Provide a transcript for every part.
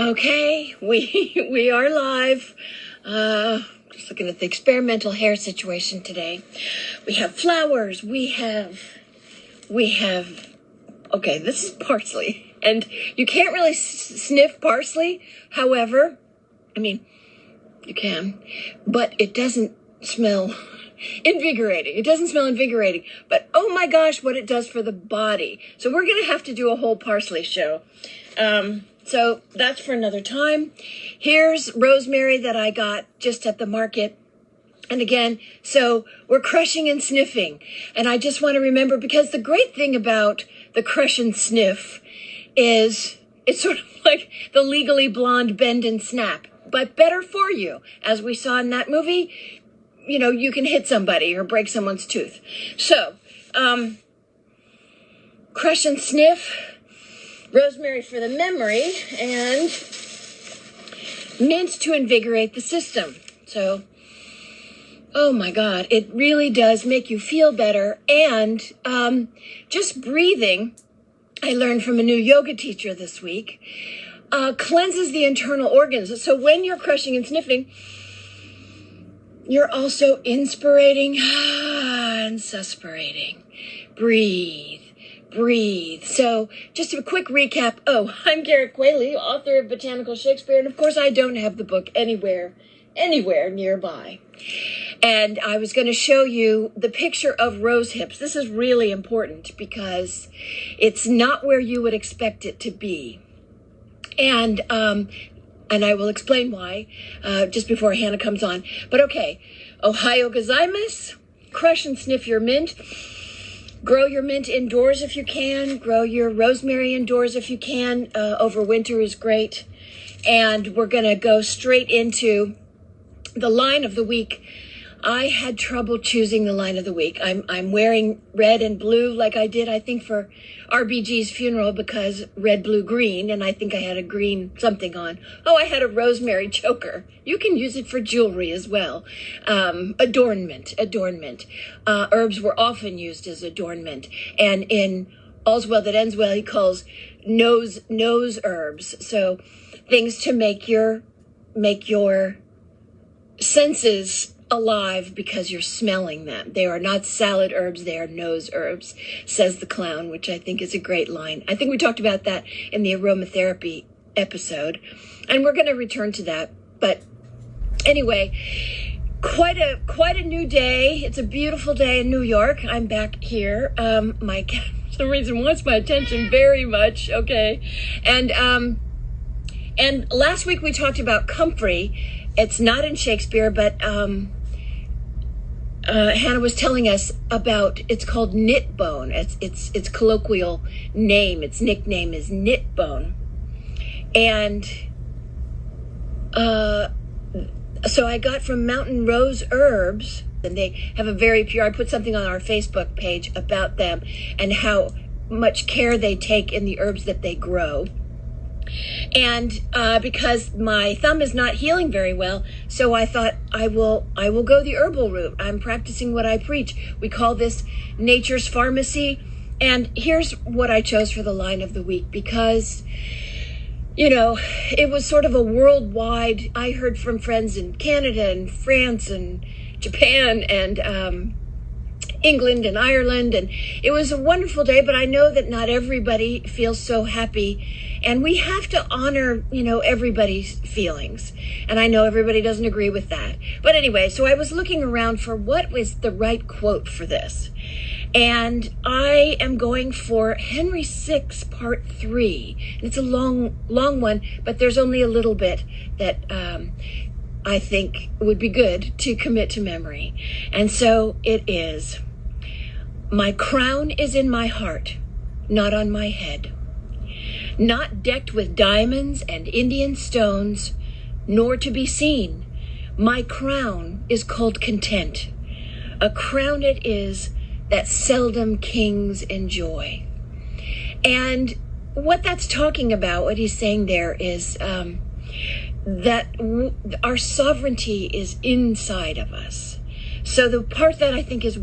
Okay, we are live. Just looking at the experimental hair situation today. We have flowers. We have. Okay, this is parsley, and you can't really sniff parsley. However, I mean, you can, but it doesn't smell invigorating. It doesn't smell invigorating, but oh my gosh, what it does for the body. So we're gonna have to do a whole parsley show. So that's for another time. Here's rosemary that I got just at the market. And again, so we're crushing and sniffing. And I just want to remember, because the great thing about the crush and sniff is it's sort of like the Legally Blonde bend and snap, but better for you. As we saw in that movie, you know, you can hit somebody or break someone's tooth. So, crush and sniff, rosemary for the memory, and mint to invigorate the system. So, oh my God, it really does make you feel better. And just breathing, I learned from a new yoga teacher this week, cleanses the internal organs. So when you're crushing and sniffing, you're also inspirating and suspirating. Breathe. So just a quick recap. Oh, I'm Garrett Quayle, author of Botanical Shakespeare. And of course, I don't have the book anywhere nearby. And I was going to show you the picture of rose hips. This is really important because it's not where you would expect it to be. And I will explain why just before Hannah comes on. But okay, Ohio gozaimasu, crush and sniff your mint. Grow your mint indoors if you can. Grow your rosemary indoors if you can. Over winter is great. And we're going to go straight into the line of the week. I had trouble choosing the line of the week. I'm wearing red and blue like I did, I think, for RBG's funeral, because red, blue, green, and I think I had a green something on. Oh, I had a rosemary choker. You can use it for jewelry as well. Adornment. Herbs were often used as adornment. And in All's Well That Ends Well, he calls nose herbs. So things to make your senses alive because you're smelling them. They are not salad herbs, they are nose herbs, says the clown, which I think is a great line. I think we talked about that in the aromatherapy episode, and we're going to return to that. But anyway, quite a new day. It's a beautiful day in New York. I'm back here. My cat, for some reason, wants my attention very much. Okay. And last week we talked about comfrey. It's not in Shakespeare, but Hannah was telling us about, it's called knit bone. Its colloquial name, its nickname is knit bone. And so I got from Mountain Rose Herbs, and they have a very pure, I put something on our Facebook page about them and how much care they take in the herbs that they grow. And because my thumb is not healing very well, so I thought I will go the herbal route. I'm practicing what I preach. We call this nature's pharmacy. And here's what I chose for the line of the week, because, you know, it was sort of a worldwide, I heard from friends in Canada and France and Japan and England and Ireland, and it was a wonderful day. But I know that not everybody feels so happy, and we have to honor, you know, everybody's feelings. And I know everybody doesn't agree with that. But anyway, so I was looking around for what was the right quote for this, and I am going for Henry VI, Part 3. And it's a long one, but there's only a little bit that I think would be good to commit to memory. And so it is: my crown is in my heart, not on my head, not decked with diamonds and Indian stones, nor to be seen. My crown is called content. A crown it is that seldom kings enjoy. And what that's talking about, what he's saying there, is that our sovereignty is inside of us. So the part that I think is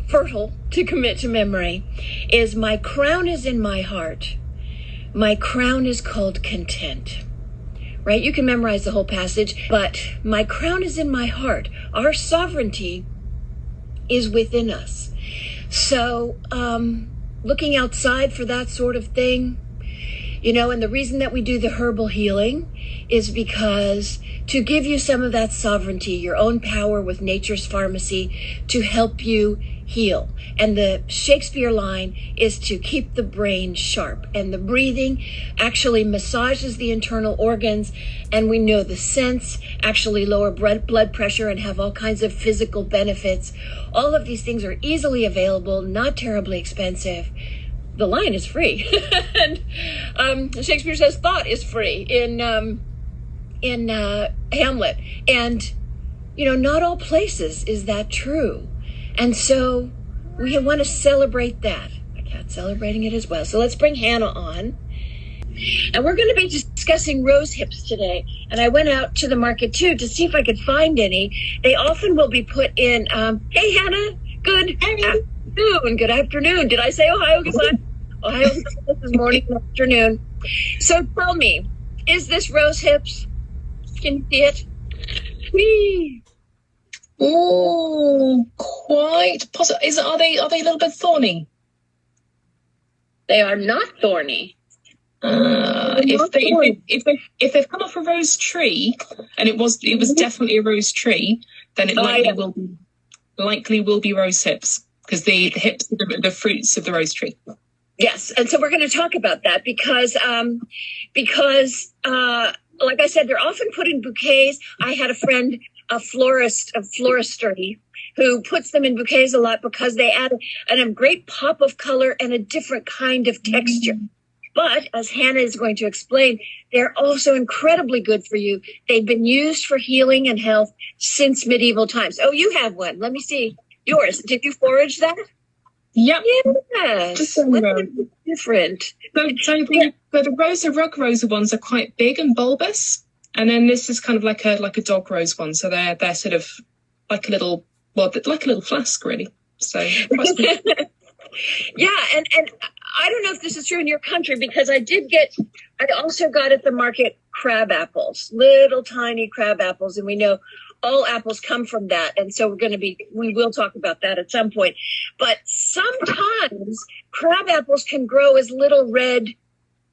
fertile to commit to memory is: my crown is in my heart, My crown is called content. Right? You can memorize the whole passage, but my crown is in my heart. Our sovereignty is within us. So, looking outside for that sort of thing, and the reason that we do the herbal healing is because to give you some of that sovereignty, your own power with nature's pharmacy to help you heal. And the Shakespeare line is to keep the brain sharp. And the breathing actually massages the internal organs. And we know the scents actually lower blood pressure and have all kinds of physical benefits. All of these things are easily available, not terribly expensive. The line is free. And Shakespeare says thought is free in Hamlet. And, not all places is that true. And so we want to celebrate that. My cat's celebrating it as well. So let's bring Hannah on. And we're going to be discussing rose hips today. And I went out to the market too to see if I could find any. They often will be put in, hey Hannah, good afternoon. Good afternoon. Did I say Ohio? Ohio, this is morning and afternoon. So tell me, is this rose hips? Can you see it? Whee! Oh, quite possible. Are they a little bit thorny? They are not thorny. If they've come off a rose tree, and it was definitely a rose tree, then it likely will be rose hips, because the hips are the fruits of the rose tree. Yes, and so we're going to talk about that because like I said, they're often put in bouquets. I had a friend, a floristry, who puts them in bouquets a lot because they add a great pop of color and a different kind of texture. But as Hannah is going to explain, they're also incredibly good for you. They've been used for healing and health since medieval times. Oh, you have one. Let me see yours. Did you forage that? Yep. Yes. Just different. So the rug rosa ones are quite big and bulbous, and then this is kind of like a dog rose one. So they're sort of like a little flask really. So yeah, and I don't know if this is true in your country, because I also got at the market crab apples, little tiny crab apples, and we know all apples come from that. And so we will talk about that at some point. But sometimes crab apples can grow as little red,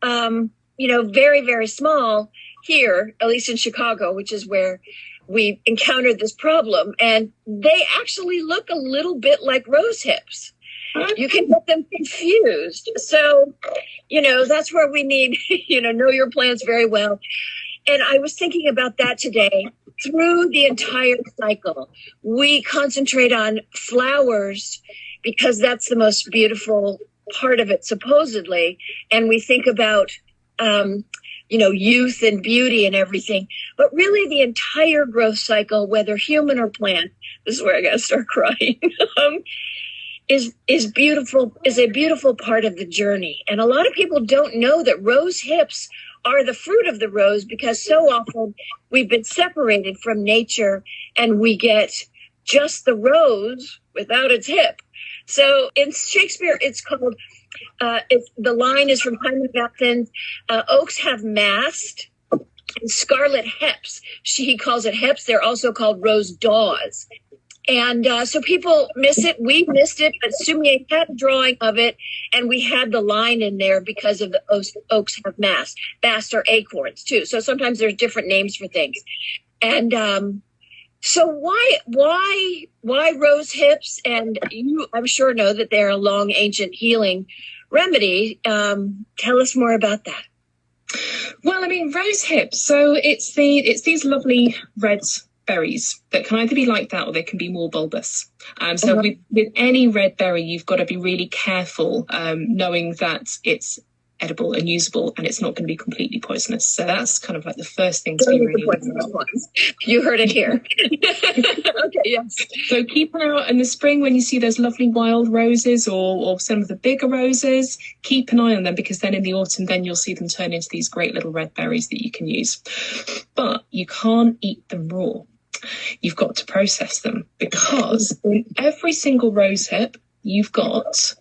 very, very small here, at least in Chicago, which is where we encountered this problem. And they actually look a little bit like rose hips. You can get them confused. So, that's where we need, know your plants very well. And I was thinking about that today. Through the entire cycle, we concentrate on flowers because that's the most beautiful part of it, supposedly. And we think about, youth and beauty and everything. But really the entire growth cycle, whether human or plant, this is where I got to start crying, is beautiful, is a beautiful part of the journey. And a lot of people don't know that rose hips are the fruit of the rose, because so often we've been separated from nature and we get just the rose without its hip. So in Shakespeare, it's called, the line is from Time of Athens, oaks have mast and scarlet heps. He calls it heps. They're also called rose daws. And so people miss it. We missed it, but Sumier had a drawing of it, and we had the line in there because of the oaks have mast. Mast are acorns too. So sometimes there's different names for things. And so why rose hips? And you, I'm sure, know that they're a long ancient healing remedy. Tell us more about that. Well, I mean, rose hips. So it's these lovely red berries that can either be like that or they can be more bulbous. So with any red berry, you've got to be really careful, knowing that it's edible and usable and it's not going to be completely poisonous. So that's kind of like the first thing to be really aware. You heard it here. Okay, yes. So keep an eye out in the spring when you see those lovely wild roses or some of the bigger roses. Keep an eye on them, because then in the autumn, then you'll see them turn into these great little red berries that you can use. But you can't eat them raw. You've got to process them, because in every single rose hip, you've got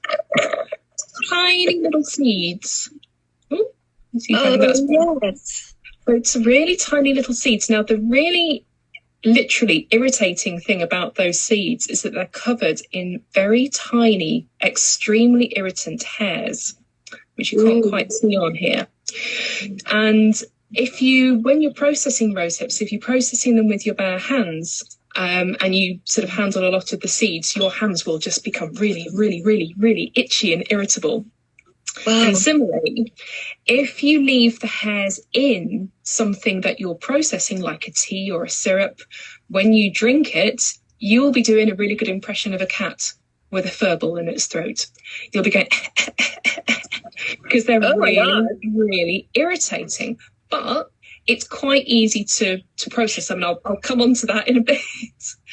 tiny little seeds. Ooh, Yes. So it's really tiny little seeds. Now, the really literally irritating thing about those seeds is that they're covered in very tiny, extremely irritant hairs, which you can't quite see on here. And when you're processing rose hips, if you're processing them with your bare hands, and you sort of handle a lot of the seeds, your hands will just become really, really, really, really itchy and irritable. Wow. And similarly, if you leave the hairs in something that you're processing, like a tea or a syrup, when you drink it, you'll be doing a really good impression of a cat with a furball in its throat. You'll be going, because they're really, really irritating. But it's quite easy to process them, and I'll come on to that in a bit.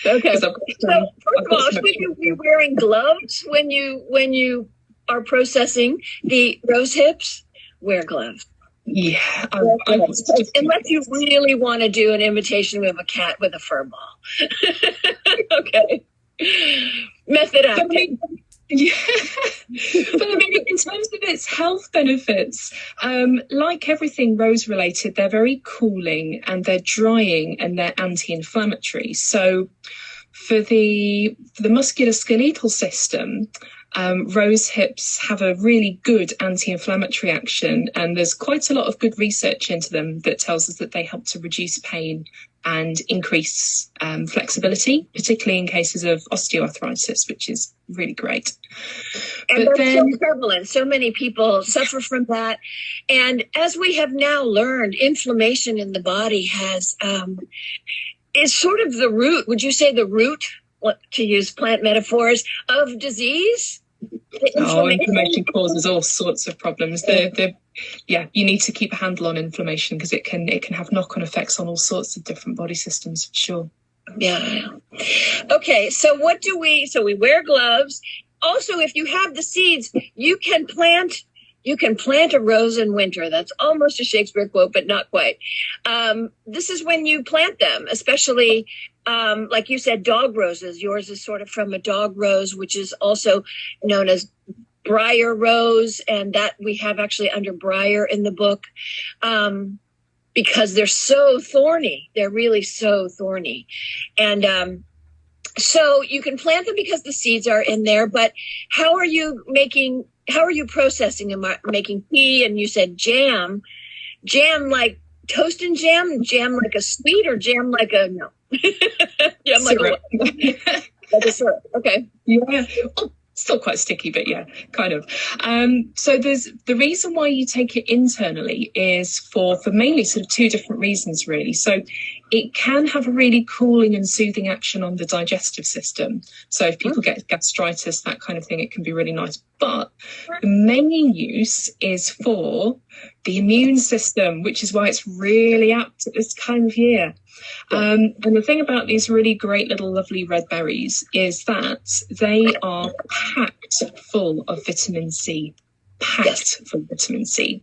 Okay. So first of all, should you be wearing gloves when you are processing the rose hips? Wear gloves. Yeah. Unless you really want to do an imitation of a cat with a fur ball. Okay. Method acting. Yeah, but I mean, in terms of its health benefits, like everything rose related, they're very cooling and they're drying and they're anti-inflammatory. So for the musculoskeletal system, rose hips have a really good anti-inflammatory action, and there's quite a lot of good research into them that tells us that they help to reduce pain and increase flexibility, particularly in cases of osteoarthritis, which is really great. And that's so prevalent. So many people suffer from that. And as we have now learned, inflammation in the body is sort of the root. Would you say the root, to use plant metaphors, of disease? Inflammation causes all sorts of problems. You need to keep a handle on inflammation, because it can have knock-on effects on all sorts of different body systems, for sure. Yeah. Okay, so we wear gloves. Also, if you have the seeds, you can plant a rose in winter. That's almost a Shakespeare quote, but not quite. This is when you plant them, especially like you said, dog roses. Yours is sort of from a dog rose, which is also known as briar rose, and that we have actually under briar in the book, because they're so thorny. They're really so thorny. And so you can plant them because the seeds are in there, but how are you processing them? Making tea, and you said jam like toast and jam like a sweet, or jam like a, no. Jam like like a syrup. Okay. Yeah. Still quite sticky, but yeah, kind of. So there's the reason why you take it internally is for mainly sort of two different reasons, really. So it can have a really cooling and soothing action on the digestive system. So if people get gastritis, that kind of thing, it can be really nice. But the main use is for the immune system, which is why it's really apt at this time of year. And the thing about these really great little lovely red berries is that they are packed full of vitamin C, full of vitamin C,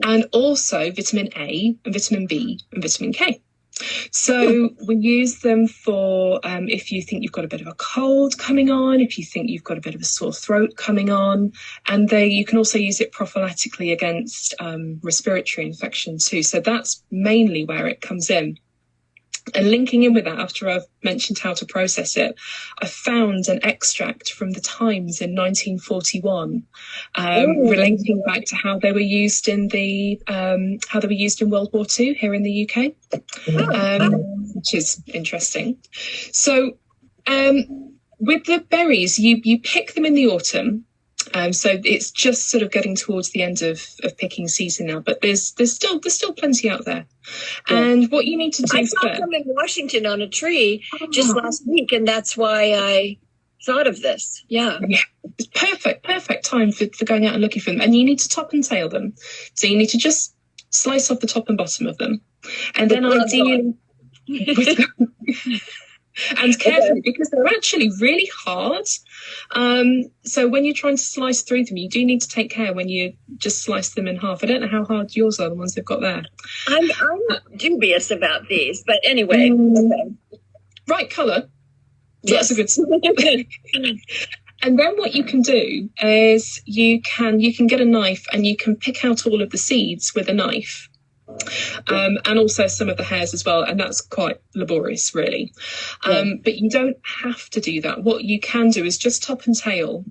and also vitamin A and vitamin B and vitamin K. So we use them for if you think you've got a bit of a cold coming on, if you think you've got a bit of a sore throat coming on, and you can also use it prophylactically against respiratory infection too. So that's mainly where it comes in. And linking in with that, after I've mentioned how to process it, I found an extract from the Times in 1941, relating back to how they were used in World War II here in the UK, which is interesting. So with the berries, you pick them in the autumn. So it's just sort of getting towards the end of picking season now, but there's still plenty out there. And what you need to do I saw them in Washington on a tree just last week, and that's why I thought of this. Yeah. It's perfect time for going out and looking for them. And you need to top and tail them. So you need to just slice off the top and bottom of them. And then ideally and carefully, because they're actually really hard. So when you're trying to slice through them, you do need to take care when you just slice them in half. I don't know how hard yours are, the ones they've got there. I'm dubious about these, but anyway. Okay. Right colour. So yes. That's a good sign. And then what you can do is you can get a knife and you can pick out all of the seeds with a knife. And also some of the hairs as well, and that's quite laborious, really. But you don't have to do that. What you can do is just top and tail,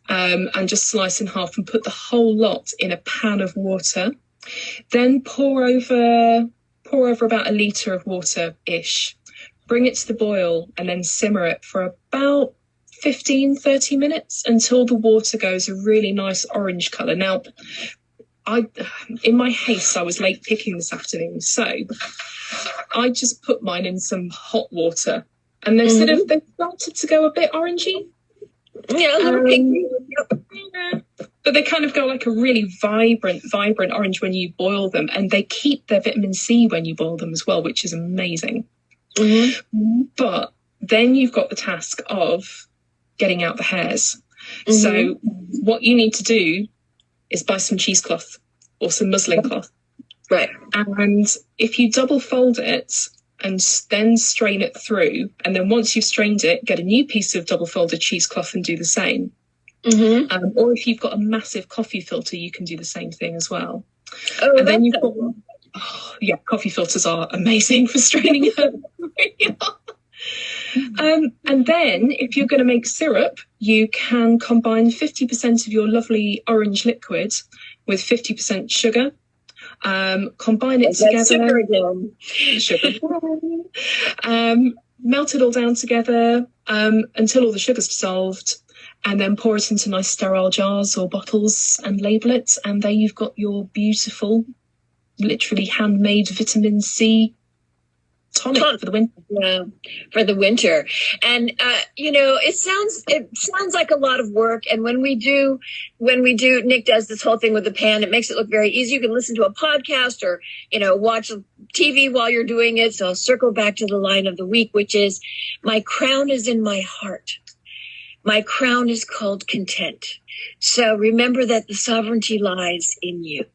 and just slice in half and put the whole lot in a pan of water. Then pour over about a litre of water-ish. Bring it to the boil and then simmer it for about 15-30 minutes until the water goes a really nice orange colour. Now, in my haste, I was late picking this afternoon, so I just put mine in some hot water, and they started to go a bit orangey. Yeah, a little pink. Yeah. But they kind of go like a really vibrant orange when you boil them, and they keep their vitamin C when you boil them as well, which is amazing. But then you've got the task of getting out the hairs. So what you need to do is buy some cheesecloth or some muslin cloth. Right. And if you double fold it and then strain it through, and then once you've strained it, get a new piece of double folded cheesecloth and do the same. Or if you've got a massive coffee filter, you can do the same thing as well. Oh, and then you've got, coffee filters are amazing for straining it. And then if you're going to make syrup, you can combine 50% of your lovely orange liquid with 50% sugar. Combine it together. Sugar. Melt it all down together until all the sugar's dissolved, and then pour it into nice sterile jars or bottles and label it. And there you've got your beautiful, literally handmade vitamin C tonic for the winter. Yeah, for the winter. And it sounds like a lot of work. And when we do, Nick does this whole thing with the pan. It makes it look very easy. You can listen to a podcast or watch TV while you're doing it. So I'll circle back to the line of the week, which is, my crown is in my heart. My crown is called content. So remember that the sovereignty lies in you.